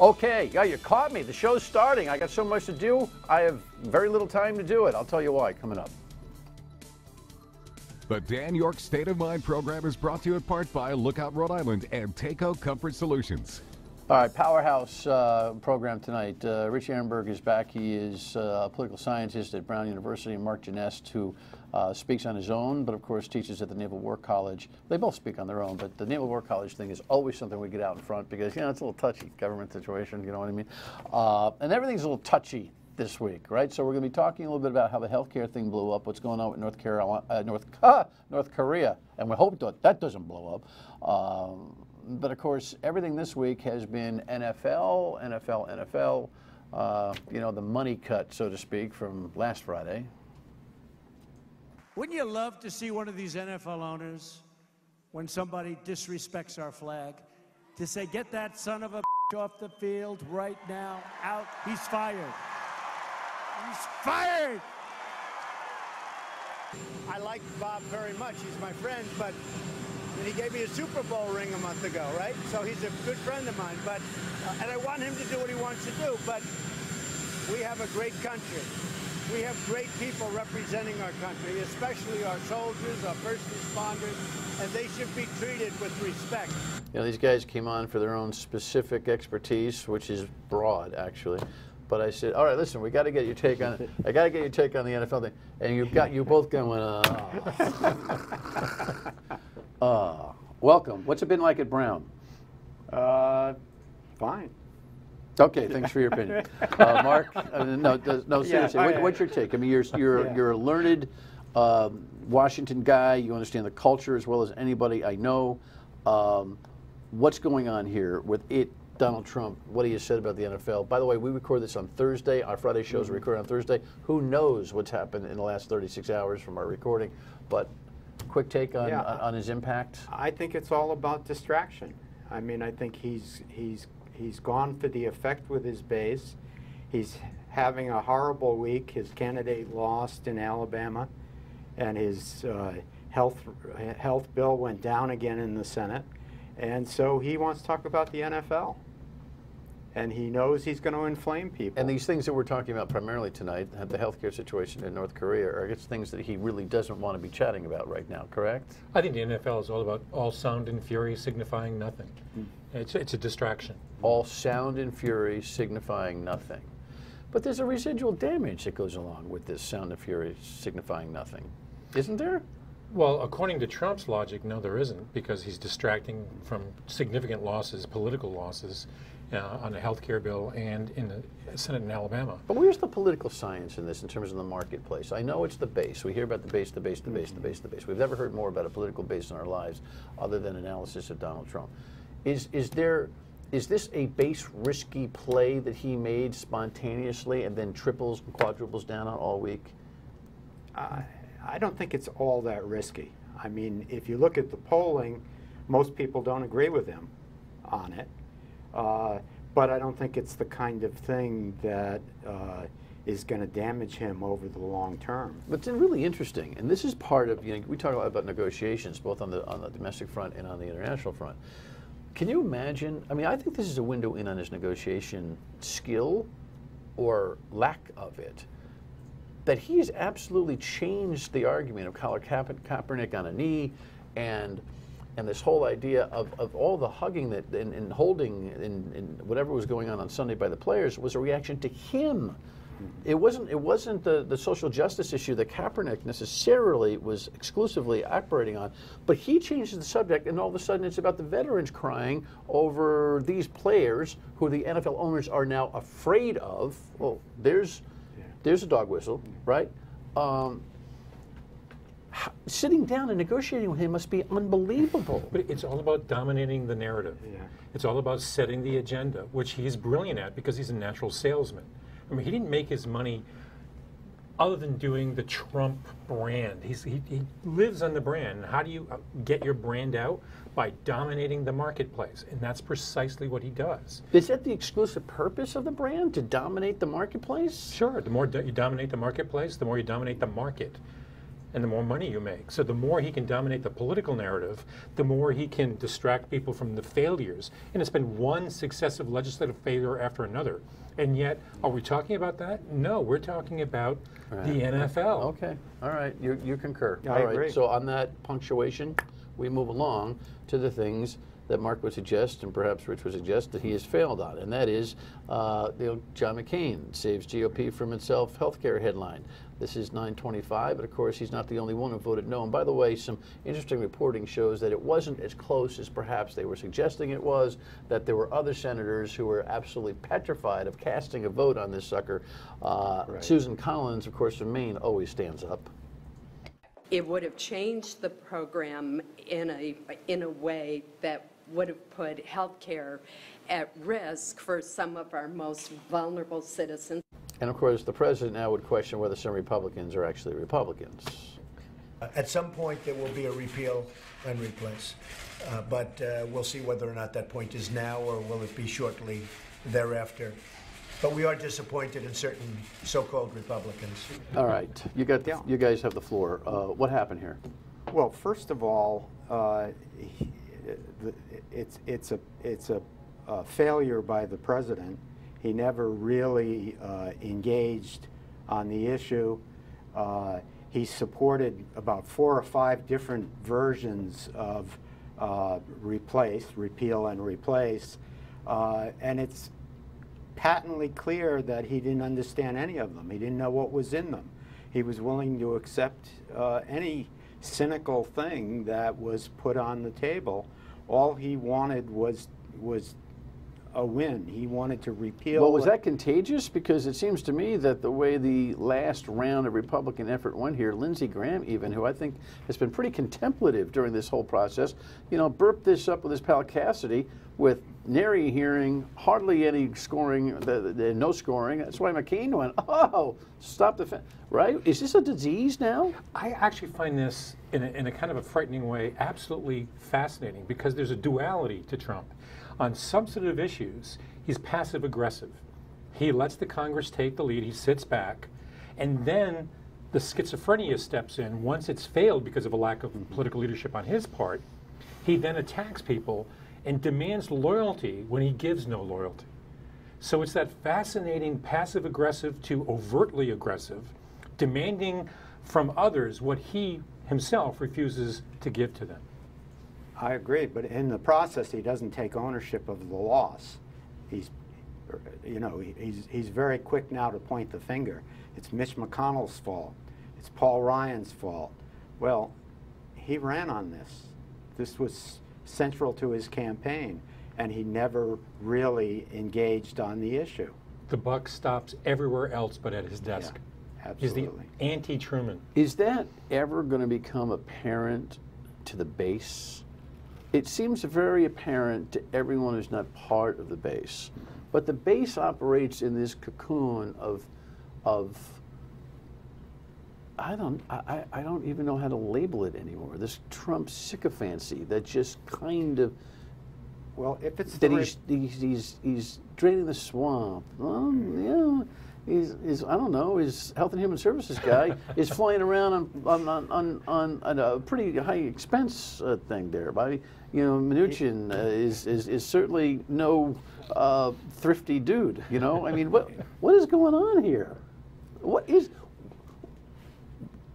Okay, yeah, you caught me. The show's starting. I got so much to do. I have very little time to do it. I'll tell you why coming up. The Dan Yorke State of Mind program is brought to you in part by Lookout Rhode Island and Takeo Comfort Solutions. All right, powerhouse program tonight. Richard Arenberg is back. He is a political scientist at Brown University, and Marc Genest, who speaks on his own, but of course teaches at the Naval War College. They both speak on their own, but the Naval War College thing is always something we get out in front because, you know, it's a little touchy, government situation, you know what I mean? And everything's a little touchy this week, right? So we're going to be talking a little bit about how the healthcare thing blew up, what's going on with North Korea, and we hope that doesn't blow up. But of course, everything this week has been NFL, you know, the money cut, so to speak, from last Friday. Wouldn't you love to see one of these NFL owners, when somebody disrespects our flag, to say, get that son of a off the field right now, out, he's fired. He's fired! I like Bob very much, he's my friend, but he gave me a Super Bowl ring a month ago, right? So he's a good friend of mine, but and I want him to do what he wants to do, but we have a great country. We have great people representing our country, especially our soldiers, our first responders, and they should be treated with respect. You know, these guys came on for their own specific expertise, which is broad, actually. But I said, all right, listen, we got to get your take on it. I got to get your take on the NFL thing. And you both going, welcome. What's it been like at Brown? Fine. Okay, thanks for your opinion. Marc, no, seriously, what's your take? I mean, you're a learned Washington guy. You understand the culture as well as anybody I know. What's going on here with it? Donald Trump, what he has said about the NFL. By the way, we record this on Thursday. Our Friday shows are recorded on Thursday. Who knows what's happened in the last 36 hours from our recording? But quick take on his impact. I think it's all about distraction. I mean, I think he's gone for the effect with his base. He's having a horrible week. His candidate lost in Alabama, and his health bill went down again in the Senate. And so he wants to talk about the NFL. And he knows he's going to inflame people. And these things that we're talking about primarily tonight, the healthcare situation in North Korea, are I guess things that he really doesn't want to be chatting about right now, correct? I think the NFL is all about all sound and fury signifying nothing. It's a distraction. All sound and fury signifying nothing. But there's a residual damage that goes along with this sound and fury signifying nothing, isn't there? Well, according to Trump's logic, no, there isn't, because he's distracting from significant losses, political losses, on the health care bill and in the Senate in Alabama. But where's the political science in this in terms of the marketplace? I know it's the base. We hear about the base. We've never heard more about a political base in our lives other than analysis of Donald Trump. Is this a base risky play that he made spontaneously and then triples and quadruples down on all week? I don't think it's all that risky. I mean, if you look at the polling, most people don't agree with him on it. But I don't think it's the kind of thing that is going to damage him over the long term. But it's really interesting, and this is part of, you know, we talk a lot about negotiations, both on the domestic front and on the international front. Can you imagine, I mean, I think this is a window in on his negotiation skill or lack of it, that he has absolutely changed the argument of Colin Kaepernick on a knee and this whole idea of all the hugging that and holding and whatever was going on Sunday by the players was a reaction to him. It wasn't the social justice issue that Kaepernick necessarily was exclusively operating on, but he changes the subject, and all of a sudden it's about the veterans crying over these players who the NFL owners are now afraid of. Well, there's a dog whistle, right? Sitting down and negotiating with him must be unbelievable. But it's all about dominating the narrative. Yeah. It's all about setting the agenda, which he's brilliant at because he's a natural salesman. I mean, he didn't make his money other than doing the Trump brand. He lives on the brand. How do you get your brand out? By dominating the marketplace, and that's precisely what he does. Is that the exclusive purpose of the brand, to dominate the marketplace? Sure. The more you dominate the marketplace, the more you dominate the market. and the more money you make. So the more he can dominate the political narrative, the more he can distract people from the failures. And it's been one successive legislative failure after another. And yet, are we talking about that? No, we're talking about the NFL. Okay, all right, you concur. I agree. So on that punctuation, we move along to the things that Marc would suggest, and perhaps Rich would suggest, that he has failed on, and that is John McCain saves GOP from itself healthcare headline. This is 925, but of course he's not the only one who voted no. And by the way, some interesting reporting shows that it wasn't as close as perhaps they were suggesting it was, that there were other senators who were absolutely petrified of casting a vote on this sucker. Susan Collins, of course, from Maine, always stands up. It would have changed the program in a way that would have put health care at risk for some of our most vulnerable citizens. And of course, the president now would question whether some Republicans are actually Republicans. At some point, there will be a repeal and replace, but we'll see whether or not that point is now or will it be shortly thereafter. But we are disappointed in certain so-called Republicans. All right, you guys have the floor. What happened here? Well, first of all, it's a failure by the president. He never really engaged on the issue. He supported about 4 or 5 different versions of repeal and replace, and it's patently clear that he didn't understand any of them. He didn't know what was in them. He was willing to accept any cynical thing that was put on the table. All he wanted was a win. He wanted to repeal. Well, was that contagious? Because it seems to me that the way the last round of Republican effort went here, Lindsey Graham even, who I think has been pretty contemplative during this whole process, burped this up with his pal Cassidy with nary hearing, hardly any scoring, no scoring. That's why McCain went, oh, stop the right? Is this a disease now? I actually find this, in a kind of a frightening way, absolutely fascinating, because there's a duality to Trump. On substantive issues, he's passive-aggressive. He lets the Congress take the lead, he sits back, and then the schizophrenia steps in. Once it's failed because of a lack of political leadership on his part, he then attacks people and demands loyalty when he gives no loyalty. So it's that fascinating passive-aggressive to overtly aggressive, demanding from others what he himself refuses to give to them. I agree, but in the process, he doesn't take ownership of the loss. He's very quick now to point the finger. It's Mitch McConnell's fault. It's Paul Ryan's fault. Well, he ran on this. This was central to his campaign, and he never really engaged on the issue. The buck stops everywhere else but at his desk. Yeah, absolutely. He's the anti-Truman. Is that ever going to become apparent to the base? It seems very apparent to everyone who's not part of the base. But the base operates in this cocoon of I don't even know how to label it anymore. This Trump sycophancy that just kind of, well, if it's that he's draining the swamp. Well, yeah. He's I don't know, his Health and Human Services guy is flying around on a pretty high expense thing there. By Mnuchin is certainly no thrifty dude. I mean, what is going on here? What is?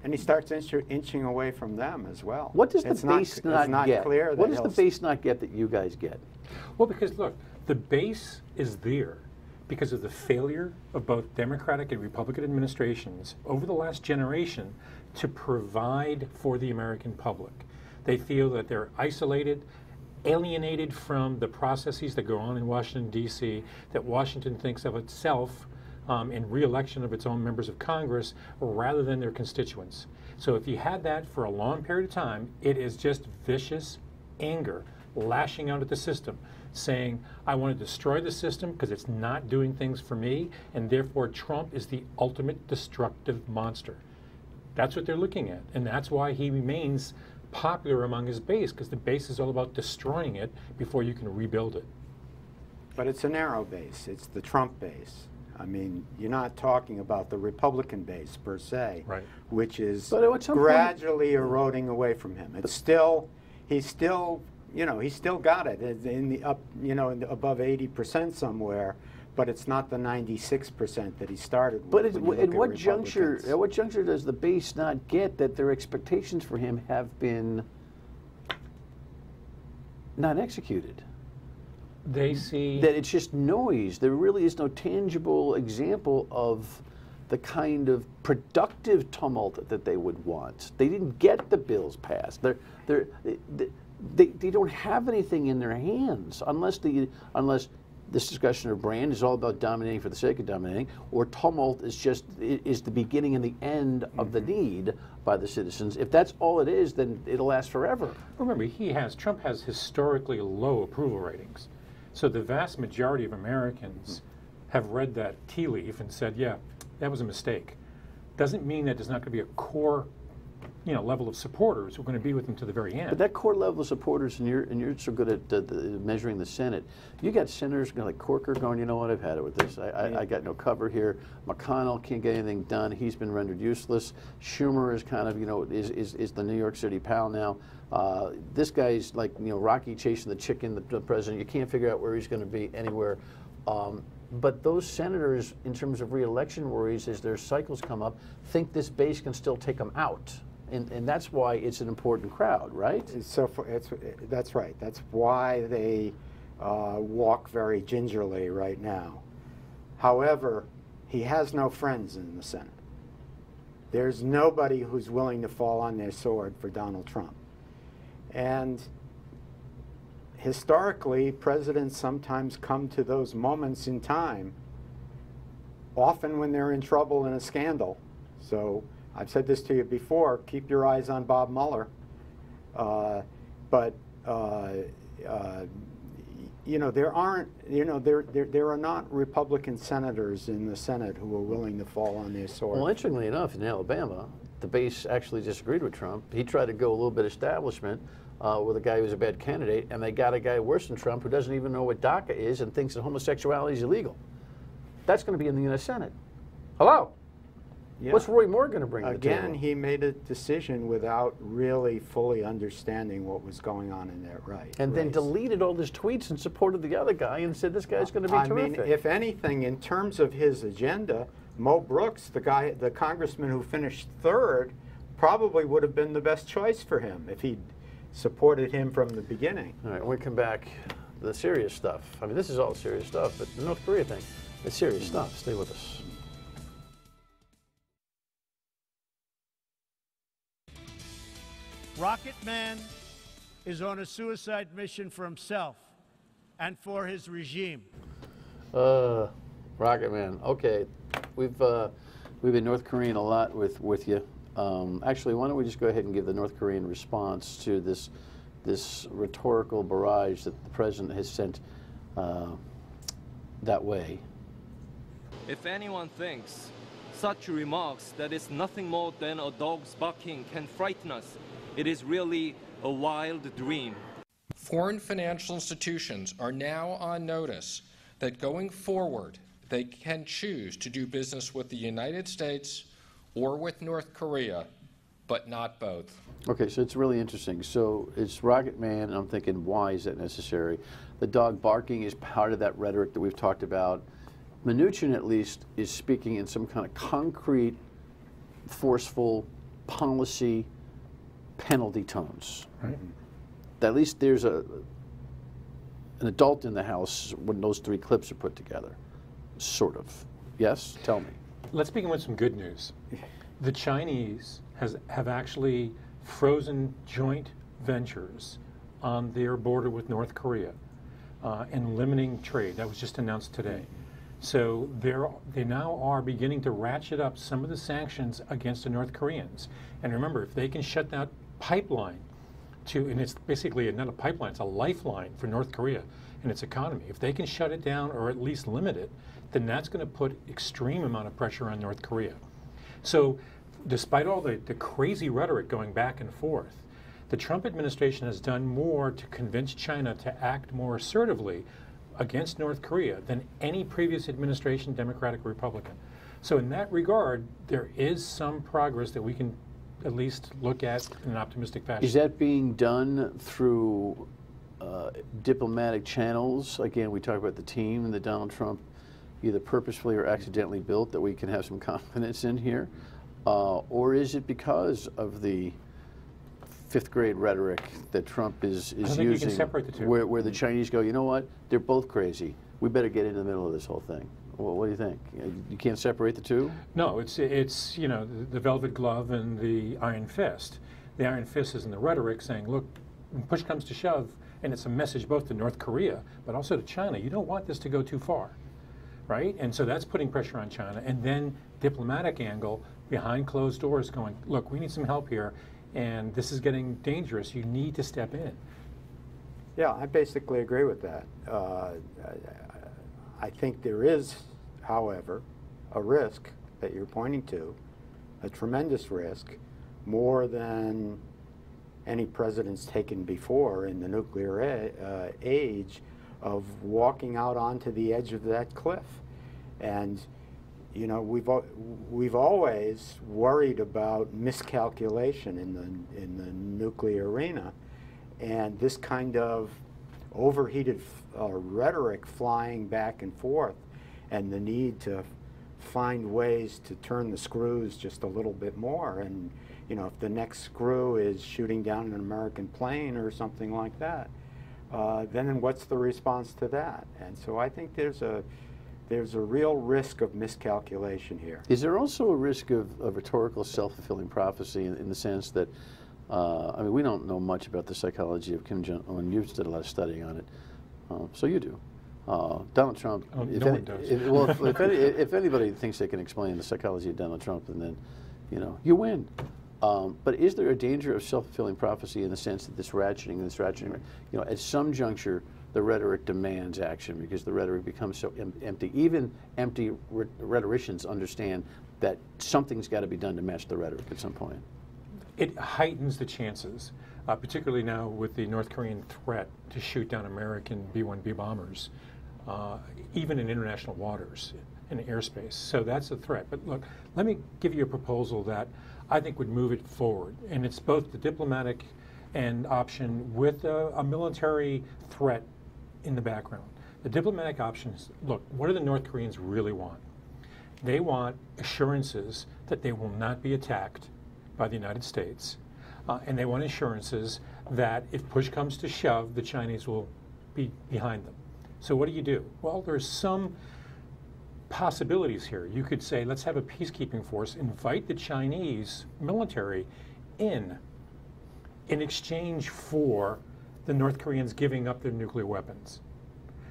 And he starts inching away from them as well. What does the base not get? Clear what does the base not get that you guys get? Well, because look, the base is there because of the failure of both Democratic and Republican administrations over the last generation to provide for the American public. They feel that they're isolated, alienated from the processes that go on in Washington, D.C., that Washington thinks of itself in re-election of its own members of Congress rather than their constituents. So if you had that for a long period of time, it is just vicious anger lashing out at the system, saying, I want to destroy the system because it's not doing things for me, and therefore Trump is the ultimate destructive monster. That's what they're looking at, and that's why he remains popular among his base, because the base is all about destroying it before you can rebuild it. But it's a narrow base. It's the Trump base. I mean, you're not talking about the Republican base per se, right, which is gradually eroding away from him. It's still, he's still, you know, he's still got it in the up, you know, in the above 80% somewhere, but it's not the 96% that he started with. But at what juncture does the base not get that their expectations for him have been not executed? They see that it's just noise. There really is no tangible example of the kind of productive tumult that they would want. They didn't get the bills passed. They don't have anything in their hands unless this discussion of brand is all about dominating for the sake of dominating, or tumult is the beginning and the end of the need by the citizens. If that's all it is, then it'll last forever. Remember, Trump has historically low approval ratings. So the vast majority of Americans have read that tea leaf and said, yeah, that was a mistake. Doesn't mean that there's not going to be a core, you know, level of supporters who are going to be with him to the very end. But that core level of supporters, and you're so good at measuring the Senate, you got senators like Corker going, you know what, I've had it with this. I got no cover here. McConnell can't get anything done. He's been rendered useless. Schumer is kind of, you know, is the New York City pal now. This guy's like, you know, Rocky chasing the chicken, the president. You can't figure out where he's going to be anywhere. But those senators, in terms of re-election worries, as their cycles come up, think this base can still take them out. And that's why it's an important crowd, right? That's right. That's why they walk very gingerly right now. However, he has no friends in the Senate. There's nobody who's willing to fall on their sword for Donald Trump. And historically, presidents sometimes come to those moments in time, often when they're in trouble in a scandal. So I've said this to you before, keep your eyes on Bob Mueller. You know, there are not Republican senators in the Senate who are willing to fall on their sword. Well, interestingly enough, in Alabama, the base actually disagreed with Trump. He tried to go a little bit establishment with a guy who was a bad candidate, and they got a guy worse than Trump who doesn't even know what DACA is and thinks that homosexuality is illegal. That's going to be in the U.S. Senate. Hello? Yeah. What's Roy Moore going to bring to the table? Again, he made a decision without really fully understanding what was going on in that race. And then deleted all his tweets in support of the other guy and said this guy's going to be terrific. I mean, if anything, in terms of his agenda, Mo Brooks, the congressman who finished third, probably would have been the best choice for him if he'd supported him from the beginning. All right, when we come back, the serious stuff. I mean, this is all serious stuff, but the North Korea thing, it's serious stuff. Stay with us. Rocket Man is on a suicide mission for himself and for his regime. Rocket Man. Okay, we've been North Korean a lot with you. Actually, why don't we just go ahead and give the North Korean response to this rhetorical barrage that the president has sent that way. If anyone thinks such remarks that is nothing more than a dog's barking can frighten us, it is really a wild dream. Foreign financial institutions are now on notice that going forward, they can choose to do business with the United States or with North Korea, but not both. Okay, so it's really interesting. So it's Rocket Man, and I'm thinking, why is that necessary? The dog barking is part of that rhetoric that we've talked about. Mnuchin, at least, is speaking in some kind of concrete, forceful policy penalty tones. Right. At least there's an adult in the house when those three clips are put together, sort of. Yes? Tell me. Let's begin with some good news. The Chinese have actually frozen joint ventures on their border with North Korea and limiting trade. That was just announced today. So they now are beginning to ratchet up some of the sanctions against the North Koreans. And remember, if they can shut that pipeline and it's basically not a pipeline, it's a lifeline for North Korea and its economy. If they can shut it down or at least limit it, then that's going to put extreme amount of pressure on North Korea. So despite all the crazy rhetoric going back and forth, the Trump administration has done more to convince China to act more assertively against North Korea than any previous administration, Democratic or Republican. So in that regard, there is some progress that we can at least look at in an optimistic fashion. Is that being done through diplomatic channels? Again, we talk about the team that Donald Trump either purposefully or accidentally built that we can have some confidence in here, or is it because of the fifth grade rhetoric that Trump is I think using, you can separate the two. where the Chinese go, you know what, they're both crazy. We better get into the middle of this whole thing. Well, what do you think? You can't separate the two? No, it's you know, the velvet glove and the iron fist. The iron fist is in the rhetoric saying, look, when push comes to shove, and it's a message both to North Korea, but also to China, you don't want this to go too far, right? And so that's putting pressure on China. And then diplomatic angle, behind closed doors going, look, we need some help here, and this is getting dangerous. You need to step in. Yeah, I basically agree with that. I think there is, however, a risk that you're pointing to, a tremendous risk, more than any president's taken before in the nuclear age, of walking out onto the edge of that cliff. And you know, we've always worried about miscalculation in the nuclear arena, and this kind of overheated rhetoric flying back and forth, and the need to find ways to turn the screws just a little bit more. And you know, if the next screw is shooting down an American plane or something like that, then what's the response to that? And so I think there's a real risk of miscalculation here. Is there also a risk of rhetorical self-fulfilling prophecy in the sense that, I mean, we don't know much about the psychology of Kim Jong-un. You've did a lot of studying on it, so you do. Donald Trump, if anybody thinks they can explain the psychology of Donald Trump, then, you know, you win. But is there a danger of self-fulfilling prophecy in the sense that this ratcheting, you know, at some juncture, the rhetoric demands action because the rhetoric becomes so empty. Even empty rhetoricians understand that something's got to be done to match the rhetoric at some point. It heightens the chances, particularly now with the North Korean threat to shoot down American B-1B bombers, even in international waters, in airspace. So that's a threat. But look, let me give you a proposal that I think would move it forward. And it's both the diplomatic and option with a military threat in the background. The diplomatic option is, look, what do the North Koreans really want? They want assurances that they will not be attacked by the United States, and they want assurances that if push comes to shove, the Chinese will be behind them. So what do? Well, there's some possibilities here. You could say, let's have a peacekeeping force, invite the Chinese military in exchange for the North Koreans giving up their nuclear weapons.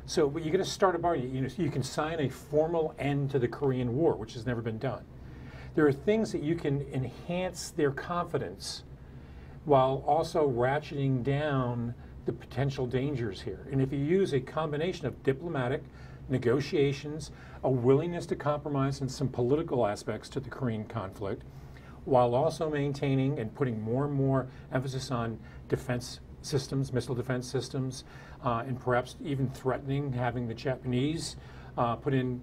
So but you're going to start a bargain. You can sign a formal end to the Korean War, which has never been done. There are things that you can enhance their confidence while also ratcheting down the potential dangers here. And if you use a combination of diplomatic negotiations, a willingness to compromise, and some political aspects to the Korean conflict, while also maintaining and putting more and more emphasis on defense systems, missile defense systems, and perhaps even threatening having the Japanese put in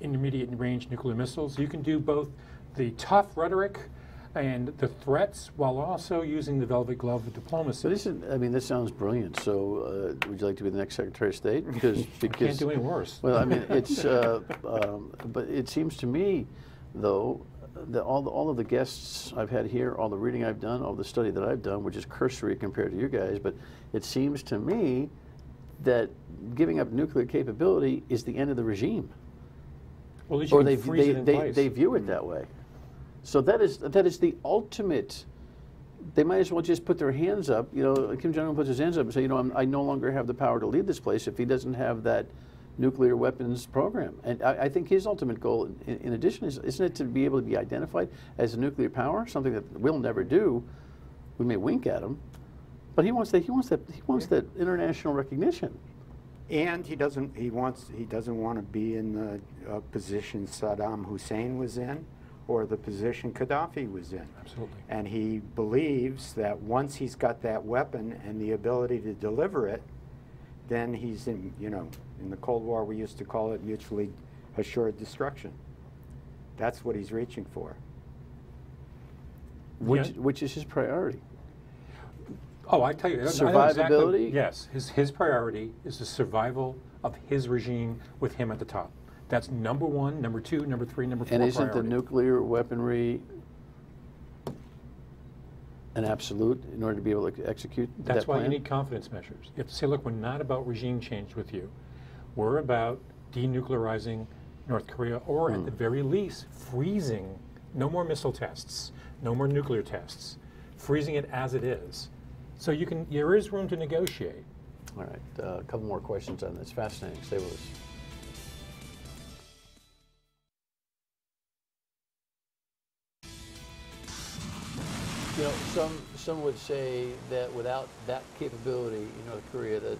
intermediate range nuclear missiles. You can do both the tough rhetoric and the threats while also using the velvet glove of diplomacy. But this sounds brilliant. So would you like to be the next Secretary of State? Because can't do any worse. Well, I mean, it's, but it seems to me, though, that all of the guests I've had here, all the reading I've done, all the study that I've done, which is cursory compared to you guys, but it seems to me that giving up nuclear capability is the end of the regime. Well, at least you can they view it that way. So that is the ultimate. They might as well just put their hands up. You know, Kim Jong-un puts his hands up and say, you know, I no longer have the power to lead this place if he doesn't have that nuclear weapons program. And I think his ultimate goal, in addition, isn't it to be able to be identified as a nuclear power, something that we'll never do. We may wink at him, but he wants that international recognition. And he doesn't want to be in the position Saddam Hussein was in, or the position Gaddafi was in. Absolutely. And he believes that once he's got that weapon and the ability to deliver it, then he's in, you know, In the Cold War, we used to call it mutually assured destruction. That's what he's reaching for. Which is his priority? Oh, I tell you, survivability? Exactly, yes, his priority is the survival of his regime with him at the top. That's number one, number two, number three, number four. And isn't priority. the nuclear weaponry an absolute in order to be able to execute that That's why plan? you need confidence measures. You have to say, look, we're not about regime change with you. We're about denuclearizing North Korea, or at the very least, freezing. No more missile tests, no more nuclear tests, freezing it as it is. So you can. There is room to negotiate. All right, a couple more questions on this. Fascinating. Stay with us. You know, some would say that without that capability in North Korea, that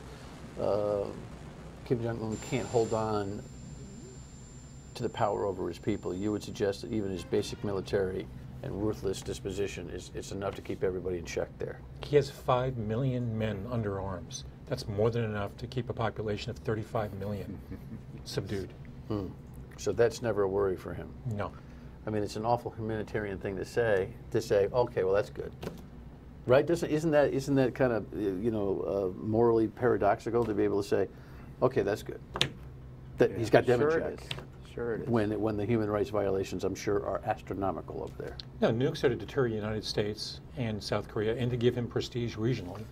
Kim Jong-un can't hold on to the power over his people. You would suggest that even his basic military and ruthless disposition is enough to keep everybody in check there. He has 5 million men under arms. That's more than enough to keep a population of 35 million subdued. So that's never a worry for him. No. I mean, it's an awful humanitarian thing to say, okay, well, that's good. Right? Isn't that kind of, morally paradoxical to be able to say, okay, that's good. That he's got them in check. Sure it is. When the human rights violations, I'm sure, are astronomical up there. No, nukes are to deter the United States and South Korea and to give him prestige regionally.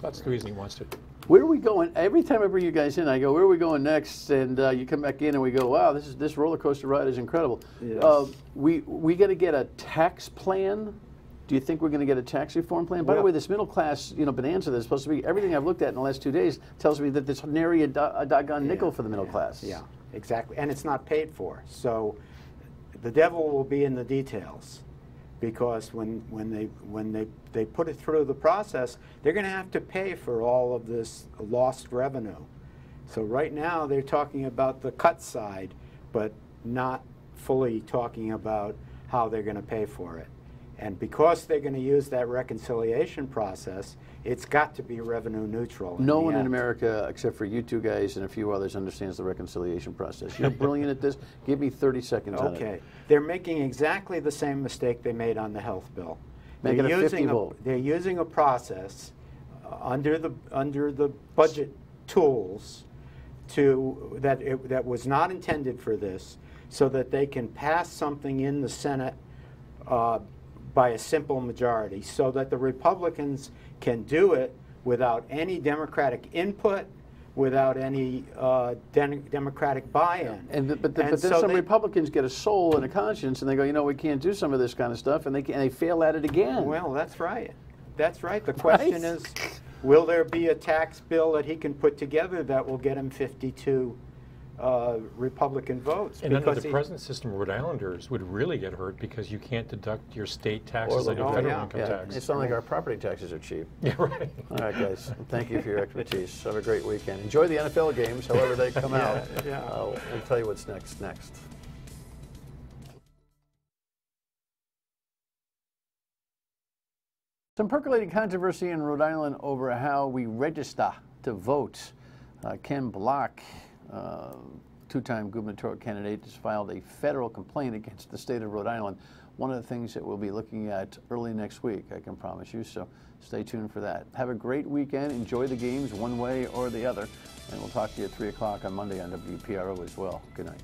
That's the reason he wants to. Where are we going? Every time I bring you guys in, I go, where are we going next? And you come back in and we go, wow, this roller coaster ride is incredible. Yes. We got to get a tax plan. Do you think we're going to get a tax reform plan? By the way, this middle class, bonanza that's supposed to be, everything I've looked at in the last 2 days tells me that there's nary a doggone nickel for the middle class. Yeah, exactly. And it's not paid for. So the devil will be in the details, because when they put it through the process, they're going to have to pay for all of this lost revenue. So right now they're talking about the cut side, but not fully talking about how they're going to pay for it. And because they're going to use that reconciliation process, it's got to be revenue neutral. No one in America, except for you two guys and a few others, understands the reconciliation process. You're brilliant at this. Give me 30 seconds on it. Okay. They're making exactly the same mistake they made on the health bill. Make it a 50 vote. They're using a process under the budget tools that was not intended for this, so that they can pass something in the Senate by a simple majority, so that the Republicans can do it without any Democratic input, without any Democratic buy-in. But then some Republicans get a soul and a conscience, and they go, we can't do some of this kind of stuff, and they fail at it again. Well, that's right. That's right. The question is, will there be a tax bill that he can put together that will get him 52 Republican votes? And under the present system, Rhode Islanders would really get hurt, because you can't deduct your state taxes on your federal income tax. It's not like our property taxes are cheap. Yeah, right. All right, guys. Thank you for your expertise. Have a great weekend. Enjoy the NFL games, however they come out. We'll tell you what's next. Some percolating controversy in Rhode Island over how we register to vote. Ken Block, two-time gubernatorial candidate, has filed a federal complaint against the state of Rhode Island. One of the things that we'll be looking at early next week, I can promise you, so stay tuned for that. Have a great weekend. Enjoy the games one way or the other, and we'll talk to you at 3 o'clock on Monday on WPRO as well. Good night.